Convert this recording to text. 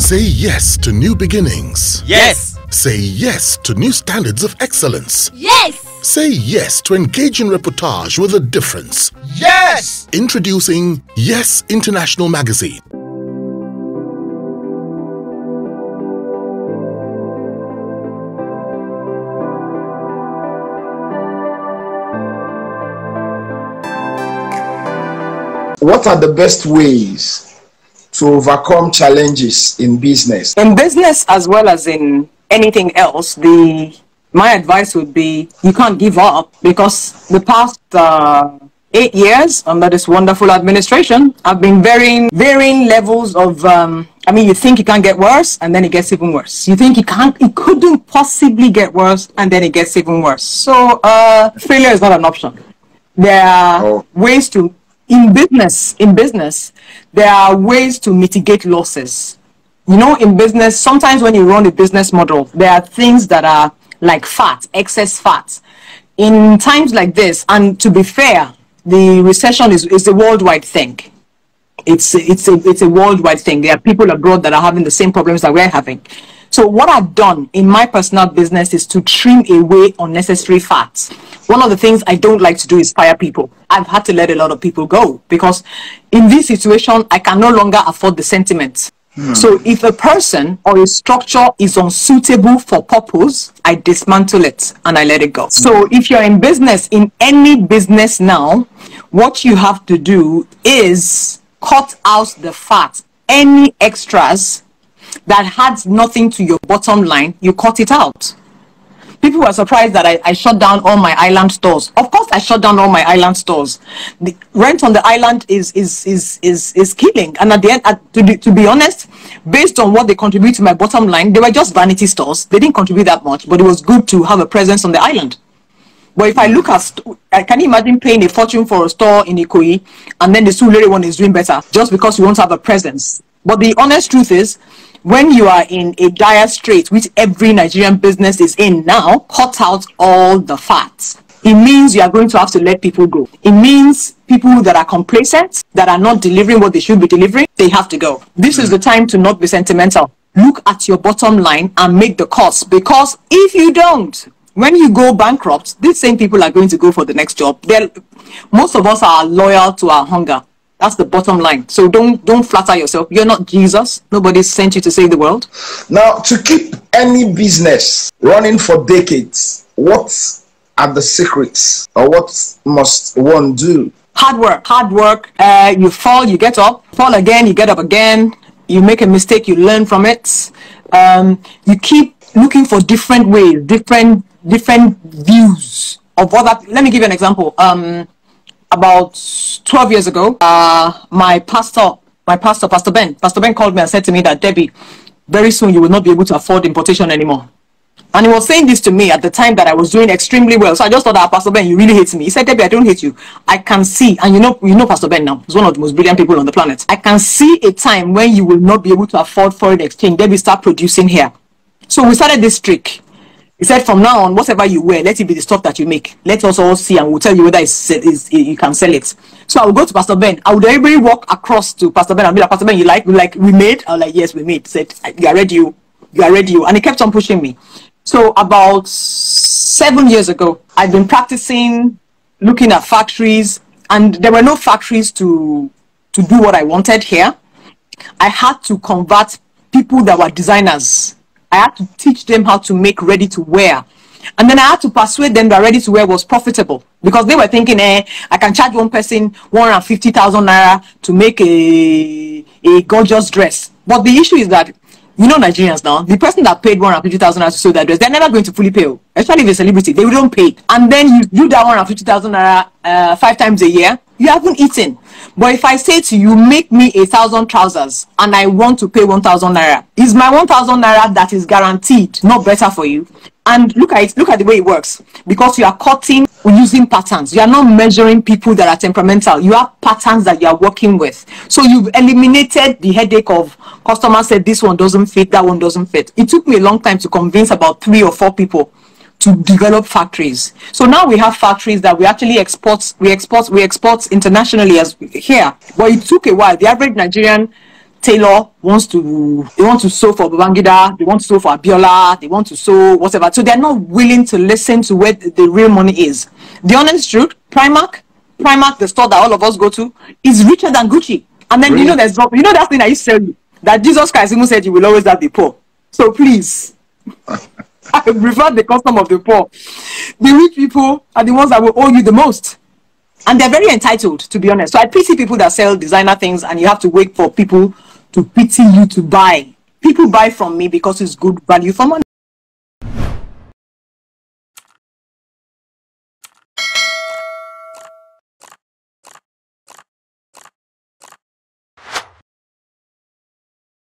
Say yes to new beginnings. Yes. Say yes to new standards of excellence. Yes. Say yes to engaging reportage with a difference. Yes. Introducing Yes International Magazine. What are the best ways to overcome challenges in business? In business as well as in anything else, my advice would be you can't give up, because the past 8 years under this wonderful administration have been varying levels of you think it can't get worse, and then it gets even worse. You think it couldn't possibly get worse, and then it gets even worse. So failure is not an option. There are ways to in business there are ways to mitigate losses. You know, in business, sometimes when you run a business model, there are things that are like fat, excess fat. In times like this, and to be fair, the recession is a worldwide thing. It's a worldwide thing. There are people abroad that are having the same problems that we're having. So what I've done in my personal business is to trim away unnecessary fats. One of the things I don't like to do is fire people. I've had to let a lot of people go, because in this situation, I can no longer afford the sentiment. So if a person or a structure is unsuitable for purpose, I dismantle it and I let it go. So if you're in business, in any business now, what you have to do is cut out the fat. Any extras that had nothing to your bottom line, you cut it out. People were surprised that I shut down all my island stores. Of course, I shut down all my island stores. The rent on the island is killing. And at the end, to be honest, based on what they contribute to my bottom line, they were just vanity stores. They didn't contribute that much, but it was good to have a presence on the island. But if I look at, can you imagine paying a fortune for a store in Ikoyi, and then the Sulere one is doing better just because you want to have a presence? But the honest truth is, when you are in a dire strait, which every Nigerian business is in now, cut out all the fats. It means you are going to have to let people go. It means people that are complacent, that are not delivering what they should be delivering, they have to go. This is the time to not be sentimental. Look at your bottom line and make the cuts, because if you don't, when you go bankrupt, these same people are going to go for the next job. Most of us are loyal to our hunger. That's the bottom line. So don't flatter yourself. You're not Jesus. Nobody sent you to save the world. Now, to keep any business running for decades, what are the secrets, or what must one do? Hard work. You fall, you get up. Fall again, you get up again. You make a mistake, you learn from it. You keep looking for different ways, different views of what that. Let me give you an example. About 12 years ago, my pastor, Pastor Ben called me and said to me that, Debbie, very soon you will not be able to afford importation anymore. And he was saying this to me at the time that I was doing extremely well. So I just thought, Pastor Ben, you really hate me. He said, Debbie, I don't hate you. I can see, and you know Pastor Ben now. He's one of the most brilliant people on the planet. I can see a time when you will not be able to afford foreign exchange. Debbie, start producing here. So we started this trick. He said, from now on, whatever you wear, let it be the stuff that you make. Let us all see, and we'll tell you whether you can sell it. So I would go to Pastor Ben. I would everybody walk across to Pastor Ben and be like, Pastor Ben, we made? I was like, yes, we made. He said, you are ready. And he kept on pushing me. So about 7 years ago, I'd been practicing looking at factories, and there were no factories to do what I wanted here. I had to convert people that were designers. I had to teach them how to make ready to wear. And then I had to persuade them that ready to wear was profitable, because they were thinking, I can charge one person 150,000 naira to make a gorgeous dress. But the issue is that, you know, Nigerians now, the person that paid 150,000 naira to sew that dress, they're never going to fully pay. Especially if a celebrity, they don't pay. And then you do that 150,000 naira 5 times a year, you haven't eaten. But if I say to you, make me 1,000 trousers and I want to pay 1,000 naira, is my 1,000 naira that is guaranteed not better for you? And look at the way it works. Because you are cutting using patterns. You are not measuring people that are temperamental. You have patterns that you are working with. So you've eliminated the headache of customers said this one doesn't fit, that one doesn't fit. It took me a long time to convince about 3 or 4 people to develop factories. So now we have factories that we actually export internationally as here. But it took a while. The average Nigerian tailor wants to, they want to sew for Babangida, they want to sew for Abiola, they want to sew whatever. So they're not willing to listen to where the real money is. The honest truth, Primark, the store that all of us go to, is richer than Gucci. And then Really? there's that thing I used to tell you, that Jesus Christ even said you will always have the poor. So please, I prefer the custom of the poor. The rich people are the ones that will owe you the most. And they're very entitled, to be honest. So I pity people that sell designer things and you have to wait for people to pity you to buy. People buy from me because it's good value for money.